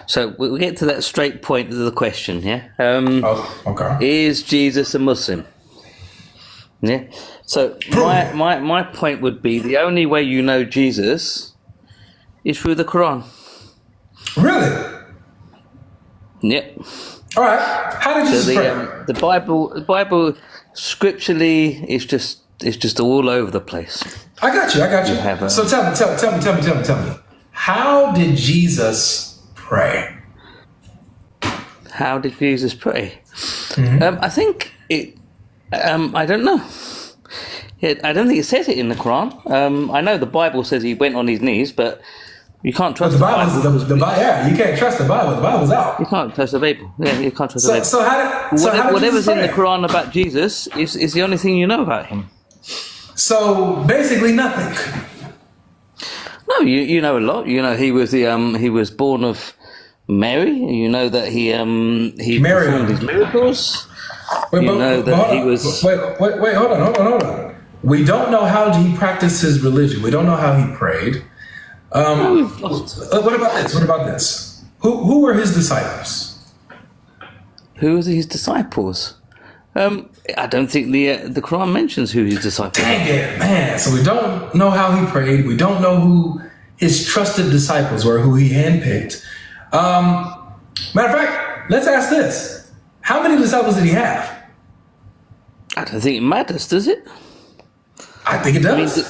So we'll get to that straight point of the question. Yeah. Okay. Is Jesus a Muslim? Yeah. So my point would be the only way you know Jesus is through the Quran. Really? Yep. All right. How did Jesus pray? The Bible scripturally is just all over the place. I got you. So tell me. How did Jesus pray? How did Jesus pray? Mm-hmm. I think it. I don't know. I don't think it says it in the Quran. I know the Bible says he went on his knees, but you can't trust the Bible. Yeah, you can't trust the Bible. The Bible's out. You can't trust the Bible. Yeah, you can't trust the Bible. So how did whatever's Jesus in the pray? Quran about Jesus is the only thing you know about him. So basically nothing. No, you know a lot. You know he was born of Mary. You know that he performed his miracles. Wait, hold on. We don't know how he practiced his religion. We don't know how he prayed. What about this? Who were his disciples? Who were his disciples? I don't think the Quran mentions who his disciples are. Dang it, man. So we don't know how he prayed. We don't know who his trusted disciples were, who he handpicked. Matter of fact, let's ask this. How many disciples did he have? I don't think it matters, does it? I think it does.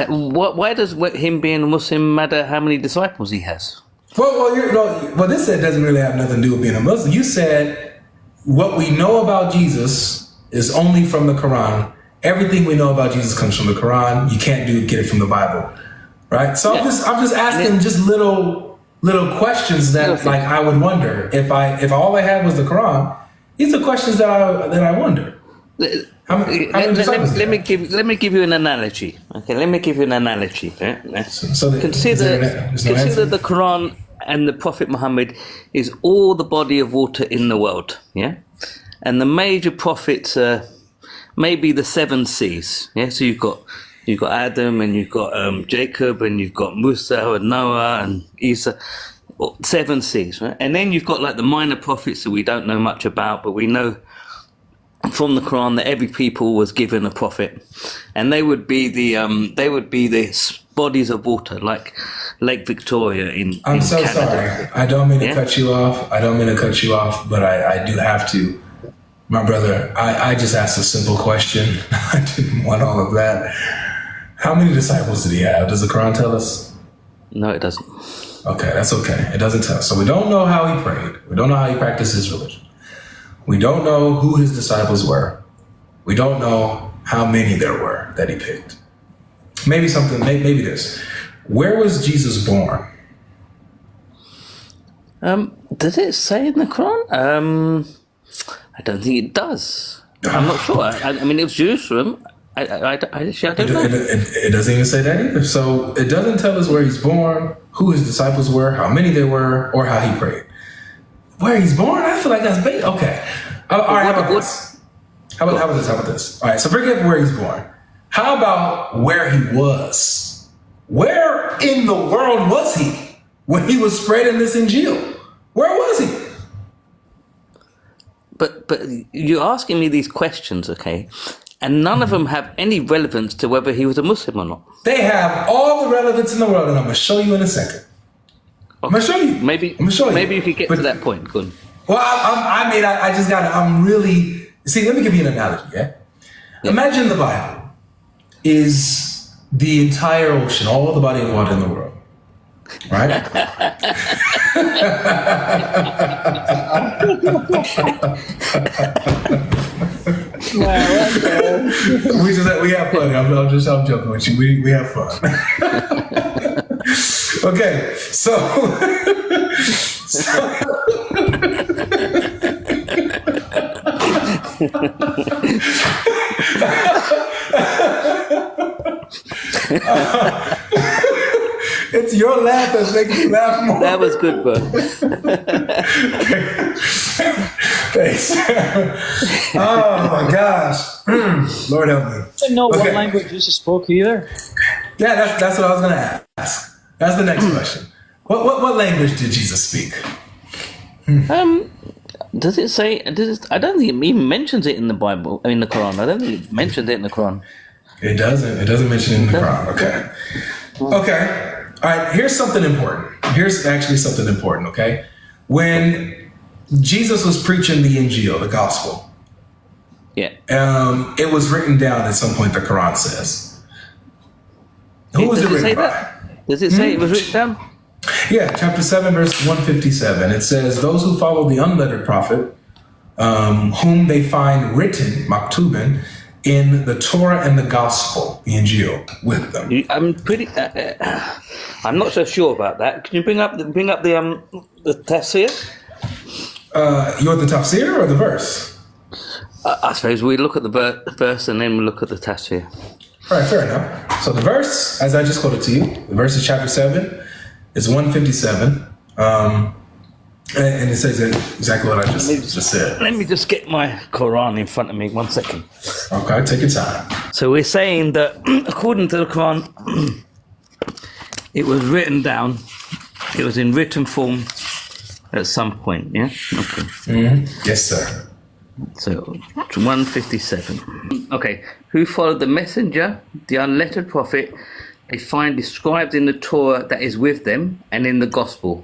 Why does him being a Muslim matter how many disciples he has? Well, this said doesn't really have nothing to do with being a Muslim. You said what we know about Jesus is only from the Quran. Everything we know about Jesus comes from the Quran. You can't get it from the Bible, right? So yeah. I'm just asking just little questions that like I would wonder if all I had was the Quran. These are questions that I wonder. Let me give you an analogy. Okay, let me give you an analogy. Consider the Quran and the Prophet Muhammad is all the body of water in the world. Yeah, and the major prophets are maybe the 7 seas. Yeah, so you've got Adam and you've got Jacob and you've got Musa and Noah and Isa. 7 seas, right? And then you've got like the minor prophets that we don't know much about, but we know from the Quran that every people was given a prophet, and they would be the bodies of water like Lake Victoria in I'm so Canada. sorry. I don't mean to cut you off. But I do have to. My brother, I just asked a simple question. I didn't want all of that. How many disciples did he have? Does the Quran tell us? No, it doesn't. Okay, that's okay. It doesn't tell us. So we don't know how he prayed. We don't know how he practiced his religion. We don't know who his disciples were. We don't know how many there were that he picked. Maybe this. Where was Jesus born? Does it say in the Quran? I don't think it does. I'm not sure. I mean, it was Jerusalem. I don't know. It doesn't even say that either. So it doesn't tell us where he's born, who his disciples were, how many there were, or how he prayed. Where he's born? I feel like that's big. Okay. All right, how about this? How about this? All right, so forget where he's born. How about where he was? Where in the world was he when he was spreading this Injil? Where was he? But you're asking me these questions, okay? And none of them have any relevance to whether he was a Muslim or not. They have all the relevance in the world, and I'm going to show you in a second. Okay. I'm going to show you. Maybe you could get to that point. Good. Well, I just got to, I'm really, see, let me give you an analogy, yeah? Imagine the Bible is the entire ocean, all the body of water in the world, right? we have fun. I'm joking with you. We have fun. Okay, so it's your laugh that's making me laugh more. That was good, bro. Thanks. Oh my gosh. Lord help me. I didn't know what language Jesus spoke either. Yeah, that's what I was going to ask. That's the next question. What language did Jesus speak? Does it say? I don't think it even mentions it in the Bible, in the Quran. I don't think it mentions it in the Quran. It doesn't. It doesn't mention it in the Quran. Okay. Okay. All right. Here's something important. Here's actually something important. Okay. When Jesus was preaching the Injil, the gospel, it was written down at some point. The Quran says. Who was it written by? Does it say it was written down? Yeah, chapter 7, verse 157. It says, those who follow the unlettered prophet, whom they find written, maktubin, in the Torah and the gospel, the Injil, with them. I'm not so sure about that. Can you bring up the tafsir? You want the tafsir or the verse? I suppose we look at the verse and then we look at the tafsir. All right, fair enough. So the verse, as I just quoted to you, the verse is chapter 7. It's 157, and it says exactly what I just said. Let me just get my Quran in front of me. 1 second. Okay, take your time. So we're saying that according to the Quran, it was written down. It was in written form at some point. Yeah. Okay. Mm-hmm. Yes, sir. So 157. Okay. Who followed the messenger, the unlettered prophet? They find described in the Torah that is with them and in the gospel.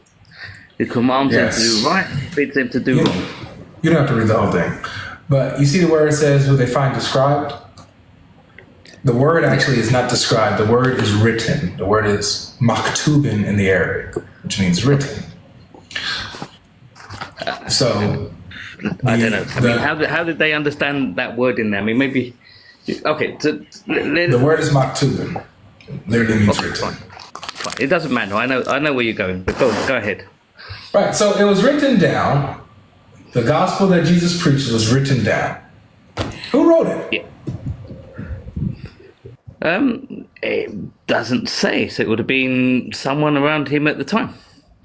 It commands them to do right, forbids them to do wrong. You don't have to read the whole thing. But you see where it says who they find described? The word actually is not described. The word is written. The word is maktubin in the Arabic, which means written. So I don't know. I mean, how did they understand that word in there? I mean, maybe... Okay. The word is maktubin. Literally means written. Fine. It doesn't matter. I know where you're going. But go ahead. Right. So it was written down. The gospel that Jesus preached was written down. Who wrote it? Yeah. It doesn't say. So it would have been someone around him at the time.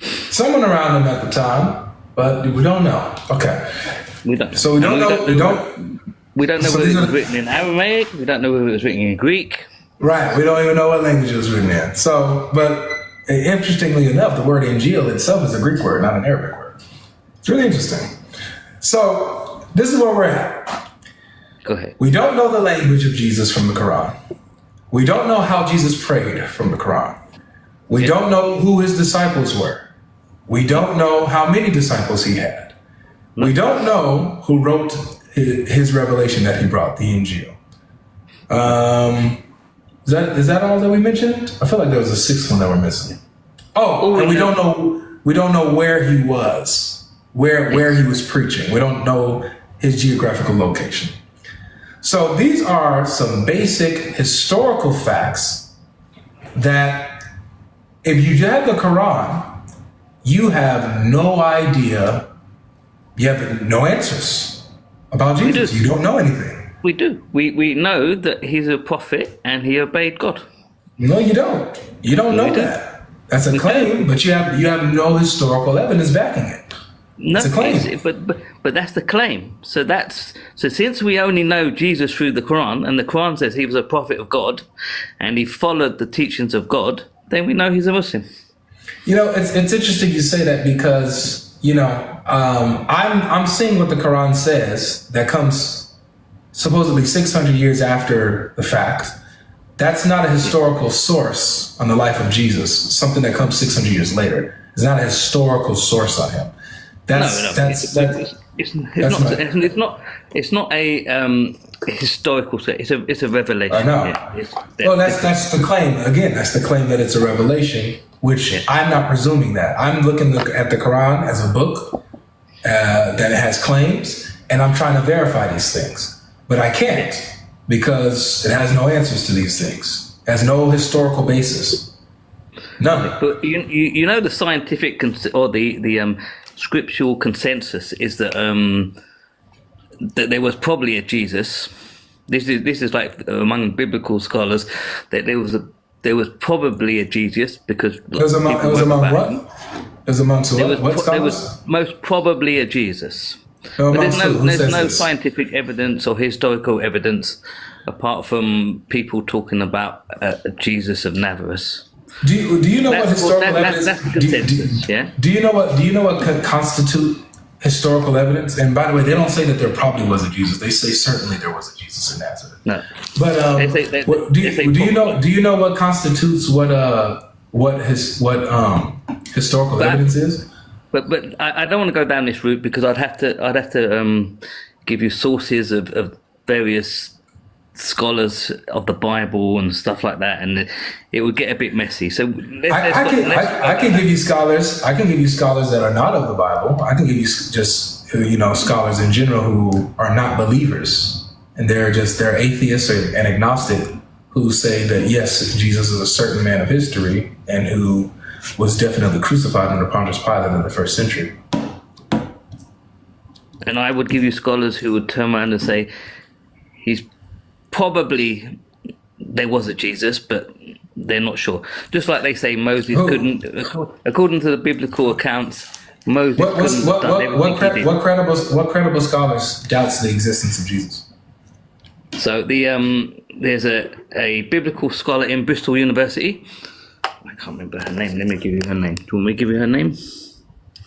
Someone around him at the time, but we don't know. Okay. We don't. So we don't know. We don't know whether it was written in Aramaic. We don't know whether it was written in Greek. Right, we don't even know what language it was written in. So, but interestingly enough, the word Injil itself is a Greek word, not an Arabic word. It's really interesting. So, this is where we're at. Go ahead. We don't know the language of Jesus from the Quran. We don't know how Jesus prayed from the Quran. We don't know who his disciples were. We don't know how many disciples he had. We don't know who wrote his revelation that he brought, the Injil. Is that all that we mentioned? I feel like there was a sixth one that we're missing. And we don't know where he was, where he was preaching. We don't know his geographical location. So these are some basic historical facts that if you have the Quran, you have no idea, you have no answers about Jesus. You don't know anything. We do. We know that he's a prophet and he obeyed God. No, you don't. You don't know that. That's a claim, but you have no historical evidence backing it. No, it's a claim. But that's the claim. So since we only know Jesus through the Quran, and the Quran says he was a prophet of God, and he followed the teachings of God, then we know he's a Muslim. You know, it's interesting you say that because I'm seeing what the Quran says that comes supposedly 600 years after the fact. That's not a historical source on the life of Jesus. Something that comes 600 years later is not a historical source on him. It's not a historical source. It's a revelation. I know. That's the claim. Again, that's the claim that it's a revelation, which I'm not presuming that. I'm looking at the Quran as a book that has claims, and I'm trying to verify these things. But I can't because it has no answers to these things. It has no historical basis. None. But you know the scientific or the scriptural consensus is that that there was probably a Jesus. This is like among biblical scholars that there was probably a Jesus because it was among what? It was amongst what scholars? There was most probably a Jesus. But there's no scientific evidence or historical evidence apart from people talking about Jesus of Nazareth. Do you know what historical evidence? That's the consensus. Yeah. Do you know what could constitute historical evidence? And by the way, they don't say that there probably was a Jesus. They say certainly there was a Jesus in Nazareth. No. But do you know what constitutes what historical evidence is? But I don't want to go down this route because I'd have to give you sources of various scholars of the Bible and stuff like that, and it would get a bit messy. So I can give you scholars. I can give you scholars that are not of the Bible. I can give you just scholars in general who are not believers, and they're atheists and agnostic who say that yes, Jesus is a certain man of history and who was definitely crucified under Pontius Pilate in the first century. And I would give you scholars who would turn around and say there was a Jesus, but they're not sure. Just like they say Moses couldn't, according to the biblical accounts, Moses couldn't have done everything he did. What credible scholars doubts the existence of Jesus? So there's a biblical scholar in Bristol University. I can't remember her name. Let me give you her name. Do you want me to give you her name?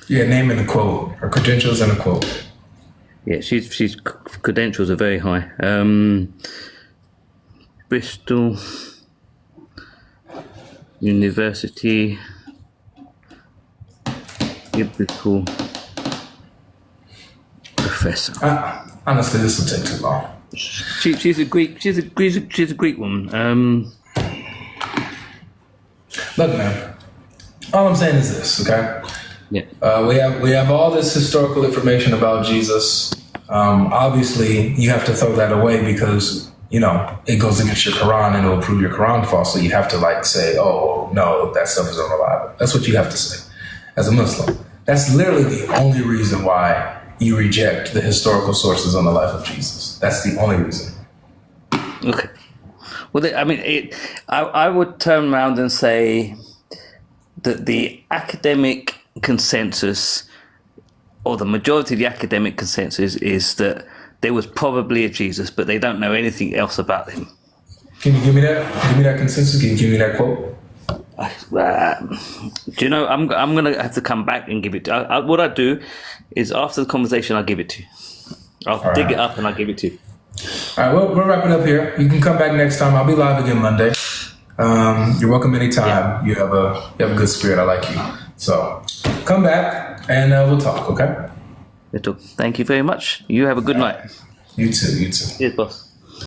Yeah, name and a quote. Her credentials and a quote. Yeah, she's credentials are very high. Bristol University biblical professor. Honestly, this will take too long. She's a Greek woman. Look, man. All I'm saying is this, okay? Yeah. We have all this historical information about Jesus. Obviously, you have to throw that away because it goes against your Quran and it will prove your Quran false. So you have to say, oh no, that stuff is unreliable. That's what you have to say as a Muslim. That's literally the only reason why you reject the historical sources on the life of Jesus. That's the only reason. Okay. Well, I would turn around and say that the academic consensus, or the majority of the academic consensus, is that there was probably a Jesus, but they don't know anything else about him. Can you give me that? Give me that consensus. Can you give me that quote? Do you know? I'm going to have to come back and give it. What I do is after the conversation, I'll give it to you. I'll dig it up and I'll give it to you. All right, we'll wrap it up here. You can come back next time. I'll be live again Monday. You're welcome anytime. Yeah. You have a good spirit. I like you. So come back and we'll talk, okay? Thank you very much. You have a good night. You too. Cheers, boss.